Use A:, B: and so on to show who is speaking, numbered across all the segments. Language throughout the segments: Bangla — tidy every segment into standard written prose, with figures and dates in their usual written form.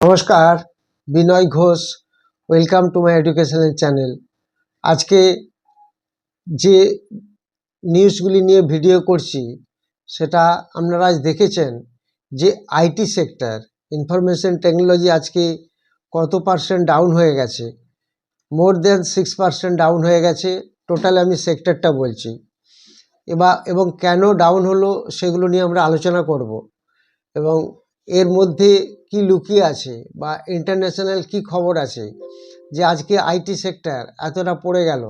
A: নমস্কার, Binoy Ghosh. Welcome to my educational channel. আজকে যে নিউজগুলি নিয়ে ভিডিও করছি সেটা আপনারা আজ দেখেছেন যে আইটি সেক্টর, ইনফরমেশন টেকনোলজি আজকে কত পার্সেন্ট ডাউন হয়ে গেছে। মোর দেন 6% ডাউন হয়ে গেছে। টোটাল আমি সেক্টরটা বলছি এবং কেন ডাউন হলো সেগুলো নিয়ে আমরা আলোচনা করব এবং এর মধ্যে কি লুকিয়ে আছে বা ইন্টারন্যাশনাল কি খবর আছে যে আজকে আইটি সেক্টর এতটা পড়ে গেল,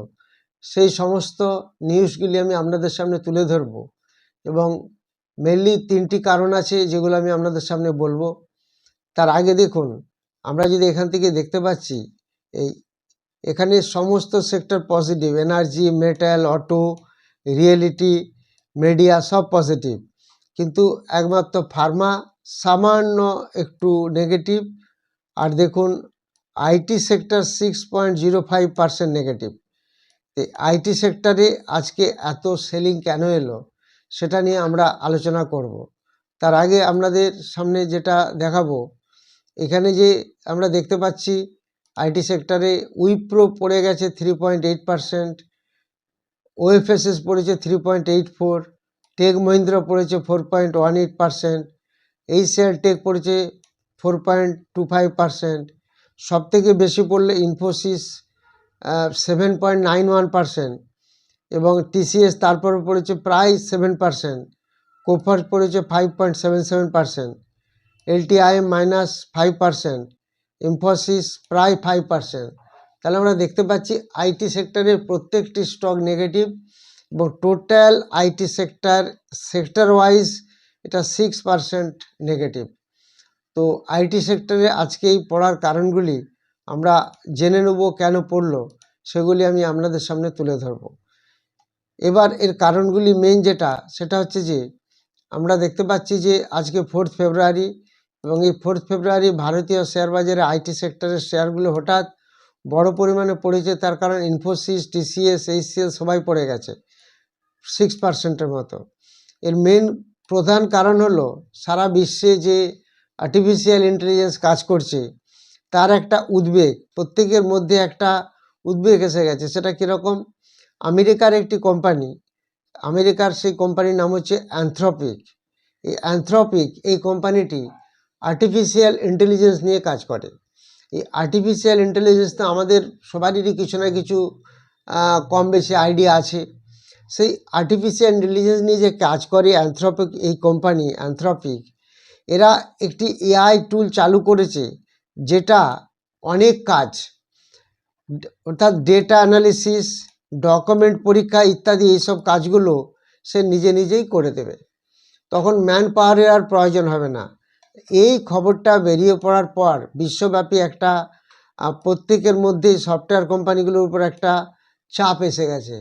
A: সেই সমস্ত নিউজগুলি আমি আপনাদের সামনে তুলে ধরব এবং মেনলি 3টি কারণ আছে যেগুলো আমি আপনাদের সামনে বলবো। তার আগে দেখুন, আমরা যদি এখান থেকে দেখতে পাচ্ছি এখানে সমস্ত sector positive, energy, metal, auto, reality, media সব পজিটিভ, কিন্তু একমাত্র ফার্মা সামান্য একটু নেগেটিভ। আর দেখুন আইটি সেক্টর 6.05% নেগেটিভ। আইটি সেক্টরে আজকে এত সেলিং কেন এলো সেটা নিয়ে আমরা আলোচনা করব। তার আগে আপনাদের সামনে যেটা দেখাবো, এখানে যে আমরা দেখতে পাচ্ছি আইটি সেক্টরে উইপ্রো পড়ে গেছে 3.8%, ওএফএসএস পড়েছে 3.84, টেক মহিন্দ্রা পড়েছে 4.18%, এইচএল টেক পড়েছে 4.25%, সব থেকে বেশি পড়লে ইনফোসিস 7.91% এবং টিসিএস তারপরে পড়েছে প্রায় 7%, কোফার্স পড়েছে 5.77%, এলটিআইএম -5%, ইনফোসিস প্রায় 5%। তাহলে আমরা দেখতে পাচ্ছি আইটি সেক্টরের প্রত্যেকটি স্টক নেগেটিভ এবং টোটাল আইটি সেক্টর ওয়াইজ এটা 6% নেগেটিভ। তো আইটি সেক্টরে আজকে এই পড়ার কারণগুলি আমরা জেনে নেব, কেন পড়লো সেগুলি আমি আপনাদের সামনে তুলে ধরব। এবার এর কারণগুলি মেন সেটা হচ্ছে যে আমরা দেখতে পাচ্ছি যে আজকে 4 ফেব্রুয়ারি এবং এই 4 ফেব্রুয়ারি ভারতীয় শেয়ার বাজারে আইটি সেক্টরের শেয়ারগুলো হঠাৎ বড় পরিমাণে পড়েছে। তার কারণ ইনফোসিস, টিসিএস, এইচসিএল সবাই পড়ে গেছে 6%-এর মতো। এর মেন প্রধান কারণ হলো সারা বিশ্বে যে আর্টিফিশিয়াল ইন্টেলিজেন্স কাজ করছে তার একটা উদ্বেগ, প্রত্যেকের মধ্যে একটা উদ্বেগ এসে গেছে। সেটা কীরকম? আমেরিকার একটি কোম্পানি, আমেরিকার সেই কোম্পানির নাম হচ্ছে অ্যানথ্রপিক। এই অ্যানথ্রপিক এই কোম্পানিটি আর্টিফিশিয়াল ইন্টেলিজেন্স নিয়ে কাজ করে। এই আর্টিফিশিয়াল ইন্টেলিজেন্স তো আমাদের সবারই কিছু না কিছু কম বেশি আইডিয়া আছে। সেই আর্টিফিশিয়াল ইন্টেলিজেন্স নিয়ে যে কাজ করে অ্যানথ্রপিক এই কোম্পানি অ্যানথ্রপিক, এরা একটি এআই টুল চালু করেছে যেটা অনেক কাজ, অর্থাৎ ডেটা অ্যানালিসিস, ডকুমেন্ট পরীক্ষা ইত্যাদি এইসব কাজগুলো সে নিজেই করে দেবে। তখন ম্যান পাওয়ারের আর প্রয়োজন হবে না। এই খবরটা বেরিয়ে পড়ার পর বিশ্বব্যাপী একটা প্রত্যেকের মধ্যে সফটওয়্যার কোম্পানিগুলোর উপর একটা চাপ এসে গেছে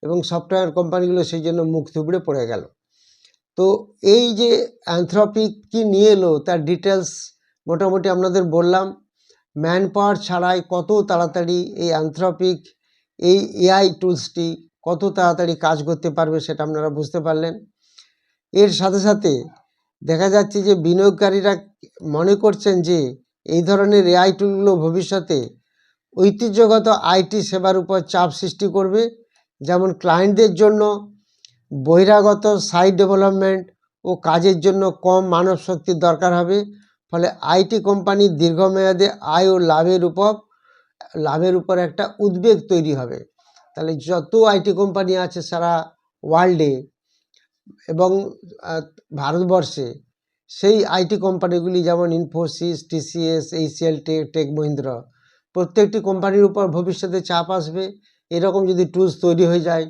A: এবং সফটওয়্যার কোম্পানিগুলো সেই জন্য মুখ থুবড়ে পড়ে গেল। তো এই যে অ্যানথ্রপিক কি নিয়ে এলো তার ডিটেলস মোটামুটি আপনাদের বললাম। ম্যান পাওয়ার ছাড়াই কত তাড়াতাড়ি এই অ্যানথ্রপিক এই এআই টুলসটি কত তাড়াতাড়ি কাজ করতে পারবে সেটা আপনারা বুঝতে পারলেন। এর সাথে সাথে দেখা যাচ্ছে যে বিনিয়োগকারীরা মনে করছেন যে এই ধরনের এআই টুলগুলো ভবিষ্যতে ঐতিহ্যগত আইটি সেবার উপর চাপ সৃষ্টি করবে। যেমন ক্লায়েন্টদের জন্য বহিরাগত সাইট ডেভেলপমেন্ট ও কাজের জন্য কম মানব শক্তির দরকার হবে। ফলে আইটি কোম্পানির দীর্ঘমেয়াদে আয় ও লাভের উপর একটা উদ্বেগ তৈরি হবে। তাহলে যত আইটি কোম্পানি আছে সারা ওয়ার্ল্ডে এবং ভারতবর্ষে, সেই আইটি কোম্পানিগুলি যেমন Infosys, TCS, HCL Tech Mahindra, প্রত্যেকটি কোম্পানির উপর ভবিষ্যতে চাপ আসবে। এরকম যদি টুলস তৈরি হয়ে যায়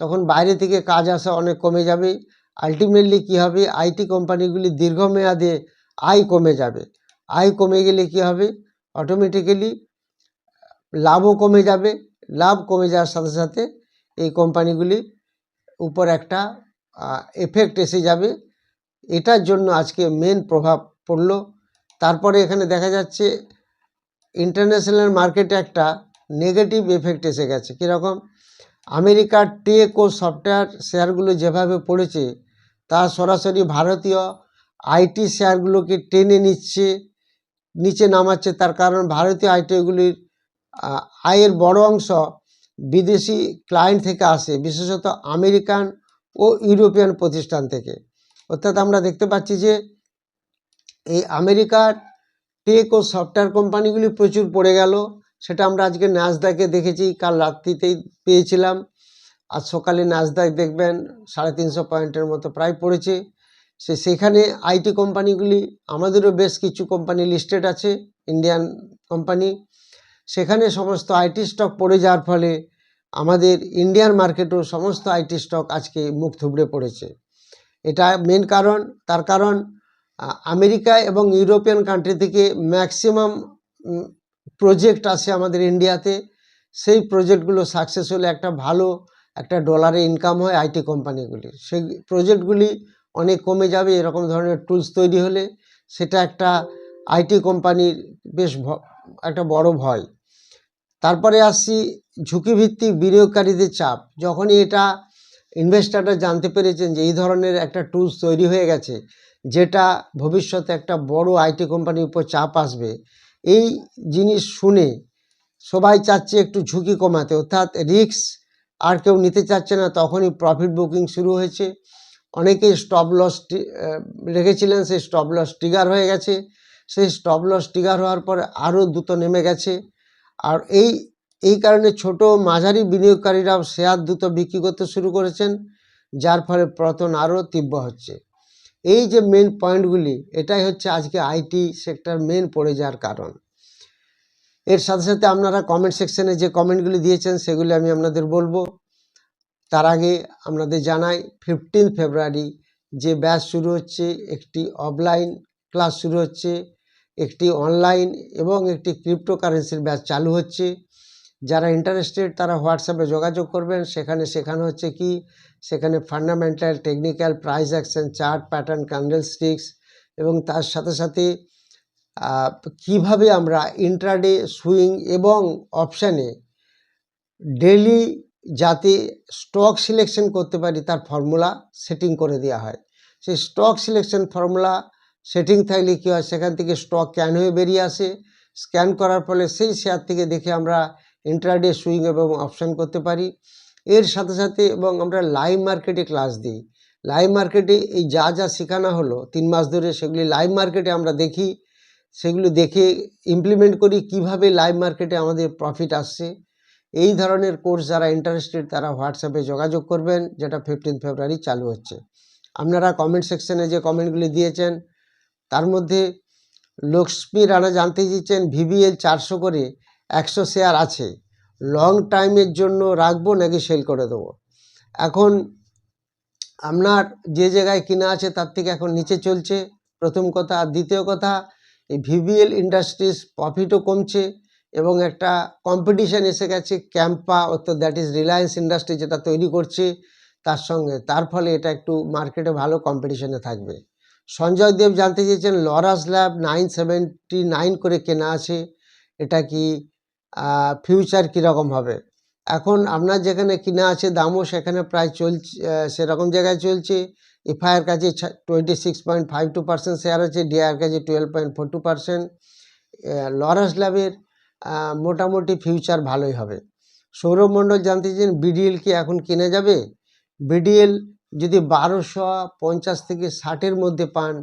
A: তখন বাইরে থেকে কাজ আসা অনেক কমে যাবে। আলটিমেটলি কী হবে, আইটি কোম্পানিগুলি দীর্ঘমেয়াদে আয় কমে যাবে। আয় কমে গেলে কী হবে, অটোমেটিক্যালি লাভও কমে যাবে। লাভ কমে যাওয়ার সাথে সাথে এই কোম্পানিগুলি উপর একটা এফেক্ট এসে যাবে। এটার জন্য আজকে মেন প্রভাব পড়ল। তারপরে এখানে দেখা যাচ্ছে ইন্টারন্যাশনাল মার্কেটে একটা নেগেটিভ এফেক্ট এসে গেছে। কীরকম? আমেরিকার টেক ও সফটওয়্যার শেয়ারগুলো যেভাবে পড়েছে তা সরাসরি ভারতীয় আইটি শেয়ারগুলোকে টেনে নিচ্ছে নিচে নামাচ্ছে, তার কারণ ভারতীয় আইটিগুলির আয়ের বড় অংশ বিদেশি ক্লায়েন্ট থেকে আসে, বিশেষত আমেরিকান ও ইউরোপিয়ান প্রতিষ্ঠান থেকে। অর্থাৎ আমরা দেখতে পাচ্ছি যে এই আমেরিকার টেক ও সফটওয়্যার কোম্পানিগুলি প্রচুর পড়ে গেল। সেটা আমরা আজকে ন্যাসডাকে দেখেছি, কাল রাত্রিতেই পেয়েছিলাম। আজ সকালে ন্যাসডাক দেখবেন 350 পয়েন্টের মতো প্রায় পড়েছে। সেখানে আইটি কোম্পানিগুলি, আমাদেরও বেশ কিছু কোম্পানি লিস্টেড আছে, ইন্ডিয়ান কোম্পানি, সেখানে সমস্ত আইটি স্টক পড়ে যাওয়ার ফলে আমাদের ইন্ডিয়ান মার্কেটেও সমস্ত আইটি স্টক আজকে মুখ থুবড়ে পড়েছে। এটা মেন কারণ। তার কারণ আমেরিকা এবং ইউরোপিয়ান কান্ট্রি থেকে ম্যাক্সিমাম প্রজেক্ট আসে আমাদের ইন্ডিয়াতে। সেই প্রজেক্টগুলো সাকসেস হলে একটা ভালো একটা ডলারে ইনকাম হয় আইটি কোম্পানিগুলির। সেই প্রজেক্টগুলি অনেক কমে যাবে এরকম ধরনের টুলস তৈরি হলে, সেটা একটা আইটি কোম্পানির বেশ একটা বড় ভয়। তারপরে আসছি ঝুঁকিভিত্তিক বিনিয়োগকারীদের চাপ। যখনই এটা ইনভেস্টাররা জানতে পেরেছেন যে এই ধরনের একটা টুলস তৈরি হয়ে গেছে যেটা ভবিষ্যতে একটা বড় আইটি কোম্পানির উপর চাপ আসবে, এই জিনিস শুনে সবাই চাচ্ছে একটু ঝুঁকি কমাতে, অর্থাৎ রিস্ক আর কেউ নিতে চাচ্ছে না। তখনই প্রফিট বুকিং শুরু হয়েছে। অনেকেই স্টপ লস রেখেছিলেন, সেই স্টপ লস ট্রিগার হয়ে গেছে। সেই স্টপ লস ট্রিগার হওয়ার পরে আরও দ্রুত নেমে গেছে। আর এই কারণে ছোট মাঝারি বিনিয়োগকারীরাও শেয়ার দ্রুত বিক্রি করতে শুরু করেছেন, যার ফলে পতন আরও তীব্র হচ্ছে। এই যে মেন পয়েন্টগুলি, এটাই হচ্ছে আজকে আইটি সেক্টর মেন পড়ে যাওয়ার কারণ। এর সাথে সাথে আপনারা কমেন্ট সেকশনে যে কমেন্টগুলি দিয়েছেন সেগুলি আমি আপনাদের বলবো। তার আগে আপনাদের জানাই 15 ফেব্রুয়ারি যে ব্যাচ শুরু হচ্ছে, একটি অফলাইন ক্লাস শুরু হচ্ছে, একটি অনলাইন এবং একটি ক্রিপ্টোকারেন্সির ব্যাচ চালু হচ্ছে। যারা ইন্টারেস্টেড তারা হোয়াটসঅ্যাপে যোগাযোগ করবেন। সেখানে শেখানো হচ্ছে কি, সেখানে fundamental, technical, price action, chart pattern, candle sticks এবং তার সাথে সাথে কিভাবে আমরা ইন্ট্রাডে, সুইং এবং অপশানে ডেলি যাতে স্টক সিলেকশন করতে পারি তার ফর্মুলা সেটিং করে দেওয়া হয়। সেই স্টক সিলেকশন ফর্মুলা সেটিং থাকলে কী হয়, সেখান থেকে স্টক স্ক্যান হয়ে বেরিয়ে আসে। স্ক্যান করার ফলে সেই শেয়ার থেকে দেখে আমরা ইন্ট্রাডে, সুইং এবং অপশান করতে পারি। এর সাথে সাথে এবং আমরা লাইভ মার্কেটে ক্লাস দিই। লাইভ মার্কেটে এই যা যা শেখানো হলো 3 মাস ধরে, সেগুলি লাইভ মার্কেটে আমরা দেখি, সেগুলো দেখে ইমপ্লিমেন্ট করি কিভাবে লাইভ মার্কেটে আমাদের প্রফিট আসছে। এই ধরনের কোর্স যারা ইন্টারেস্টেড তারা হোয়াটসঅ্যাপে যোগাযোগ করবেন, যেটা 15 ফেব্রুয়ারি চালু হচ্ছে। আপনারা কমেন্ট সেকশনে যে কমেন্টগুলি দিয়েছেন তার মধ্যে লক্ষ্মী রানা জানতে চেয়েছেন ভিবিএল 400 করে 100 শেয়ার আছে, লং টাইমের জন্য রাখবো নাকি সেল করে দেবো। এখন আপনার যে জায়গায় কিনা আছে তার থেকে এখন নিচে চলছে, প্রথম কথা। আর দ্বিতীয় কথা, এই ভিবিএল ইন্ডাস্ট্রিজ প্রফিটও কমছে এবং একটা কম্পিটিশান এসে গেছে ক্যাম্পা, অর্থাৎ দ্যাট ইজ রিলায়েন্স ইন্ডাস্ট্রি যেটা তৈরি করছে তার সঙ্গে। তার ফলে এটা একটু মার্কেটে ভালো কম্পিটিশানে থাকবে। সঞ্জয় দেব জানতে চেয়েছেন লরাস ল্যাব 979 করে কেনা আছে, এটা কি ফিউচার কীরকম হবে। এখন আপনার যেখানে কিনা আছে দামও সেখানে প্রায় চলছে, সেরকম জায়গায় চলছে। এফআইআর কাছে 26.52% শেয়ার আছে, ডিআইয়ের কাছে 12.42%। লরাস ল্যাবের মোটামুটি ফিউচার ভালোই হবে। সৌরভ মণ্ডল জানতে চান বিডিএল কি এখন কিনে যাবে। বিডিএল যদি 1250 থেকে 60-এর মধ্যে পান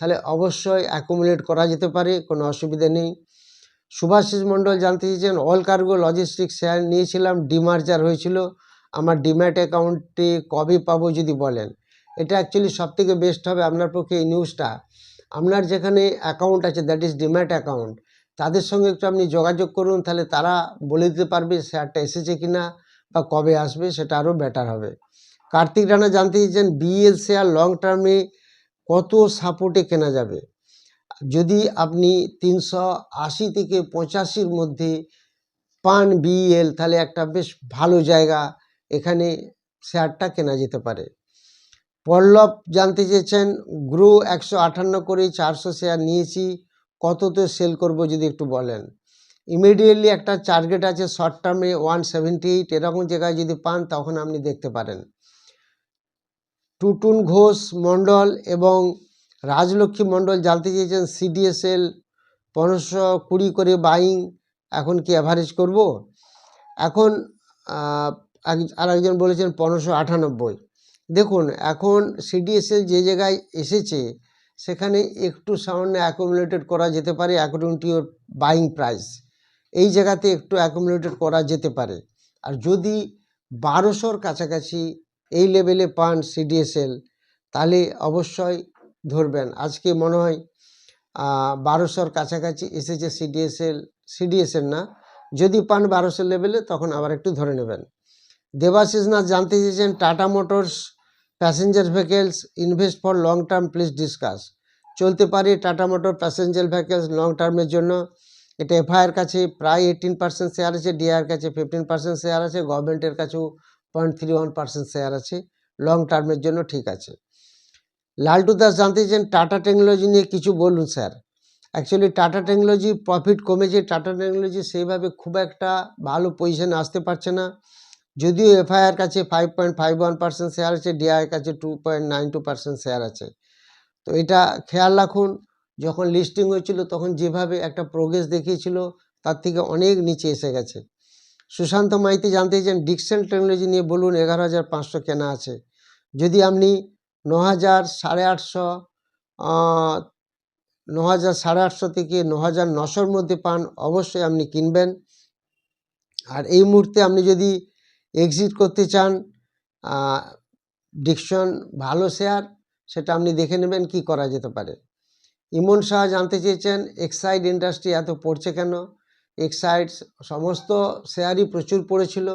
A: তাহলে অবশ্যই অ্যাকুমুলেট করা যেতে পারে, কোনো অসুবিধা নেই। সুভাষিস মণ্ডল জানতে চেয়েছেন অল কার্গো লজিস্টিক্স শেয়ার নিয়েছিলাম, ডিমার্জার হয়েছিল, আমার ডিম্যাট অ্যাকাউন্টে কবে পাবো যদি বলেন। এটা অ্যাকচুয়ালি সবথেকে বেস্ট হবে আপনার পক্ষে এই নিউজটা। আপনার যেখানে অ্যাকাউন্ট আছে দ্যাট ইজ ডিম্যাট অ্যাকাউন্ট, তাদের সঙ্গে একটু আপনি যোগাযোগ করুন, তাহলে তারা বলে দিতে পারবে শেয়ারটা এসেছে কিনা বা কবে আসবে, সেটা আরও বেটার হবে। কার্তিক রানা জানতে চেয়েছেন বিএল শেয়ার লং টার্মে কত সাপোর্টে কেনা যাবে। যদি আপনি 380 থেকে 85-র মধ্যে পান বিএল, তাহলে একটা বেশ ভালো জায়গা, এখানে শেয়ারটা কেনা যেতে পারে। পল্লব জানতে চেয়েছেন গ্রো 158 করে 400 শেয়ার নিয়েছি, কততে সেল করব যদি একটু বলেন। ইমিডিয়েটলি একটা টার্গেট আছে শর্ট টার্মে 178, এরকম জায়গায় যদি পান তখন আপনি দেখতে পারেন। টুটুন ঘোষ মণ্ডল এবং রাজলক্ষ্মী মণ্ডল জানতে চেয়েছেন সিডিএসএল 1520 করে বাইং এখন কি অ্যাভারেজ করব? এখন আরেকজন বলেছেন 1598। দেখুন এখন সিডিএসএল যে জায়গায় এসেছে সেখানে একটু সামান্য অ্যাকুমুলেটেড করা যেতে পারে according to your buying price. এই জায়গাতে একটু অ্যাকুমুলেটেড করা যেতে পারে। আর যদি 1200-র কাছাকাছি এই লেভেলে পান সিডিএসএল তাহলে অবশ্যই ধরবেন। আজকে মনে হয় 1200-র কাছাকাছি এসেছে সিডিএসএল না, যদি পান 1200 লেভেলে তখন আবার একটু ধরে নেবেন। দেবাশিস নাথ জানতে চেয়েছেন tata motors passenger vehicles invest for long term please discuss. চলতে পারে tata motor passenger vehicles long টার্মের জন্য। এটা এফআইআর কাছে প্রায় 18% শেয়ার আছে, ডিআইয়ের কাছে 15% শেয়ার আছে, গভর্নমেন্টের কাছেও 0.31% শেয়ার আছে। লং টার্মের জন্য ঠিক আছে। লালটু দাস জানতে চেয়েছেন টাটা টেকনোলজি নিয়ে কিছু বলুন sir. Actually tata technology profit কমেছে, টাটা টেকনোলজি সেইভাবে খুব একটা ভালো পজিশনে আসতে পারছে না। যদিও এফআইআর কাছে 5.51% শেয়ার আছে, ডিআইয়ের কাছে 2.92% শেয়ার আছে। তো এটা খেয়াল রাখুন, যখন লিস্টিং হয়েছিল তখন যেভাবে একটা প্রোগ্রেস দেখিয়েছিল তার থেকে অনেক নিচে এসে গেছে। সুশান্ত মাইতি জানতে চাইছেন ডিকসন টেকনোলজি নিয়ে বলুন, 11,500 কেনা আছে। যদি আপনি 9,000, 850, 9,000, 850 থেকে 9,900-র মধ্যে পান অবশ্যই আপনি কিনবেন। আর এই মুহূর্তে আপনি যদি এক্সিট করতে চান ডিকসন ভালো শেয়ার, সেটা আপনি দেখে নেবেন কি করা যেতে পারে। ইমন শাহ জানতে চেয়েছেন এক্সাইড ইন্ডাস্ট্রি এত পড়ছে কেন। এক্সাইড সমস্ত শেয়ারই প্রচুর পড়েছিল।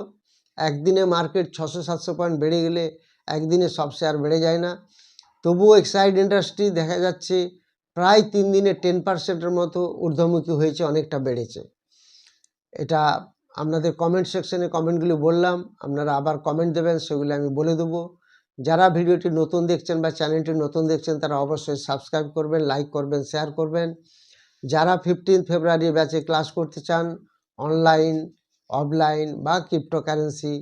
A: একদিনে মার্কেট 600-700 পয়েন্ট বেড়ে গেলে একদিনে সব শেয়ার বেড়ে যায় না। তবুও এক্সাইড ইন্ডাস্ট্রি দেখা যাচ্ছে প্রায় 3 দিনে 10%-এর মতো ঊর্ধ্বমুখী হয়েছে, অনেকটা বেড়েছে। এটা আপনাদের কমেন্ট সেকশনে কমেন্টগুলি বললাম, আপনারা আবার কমেন্ট দেবেন, সেগুলি আমি বলে দেবো। যারা ভিডিওটি নতুন দেখছেন বা চ্যানেলটি নতুন দেখছেন তারা অবশ্যই সাবস্ক্রাইব করবেন, লাইক করবেন, শেয়ার করবেন। যারা 15 ফেব্রুয়ারি ব্যাচে ক্লাস করতে চান, অনলাইন, অফলাইন বা ক্রিপ্টোকারেন্সি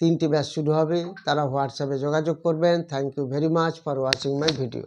A: 3টি ব্যাচ শুরু হবে, তারা হোয়াটসঅ্যাপে যোগাযোগ করবেন। Thank you very much for watching my video.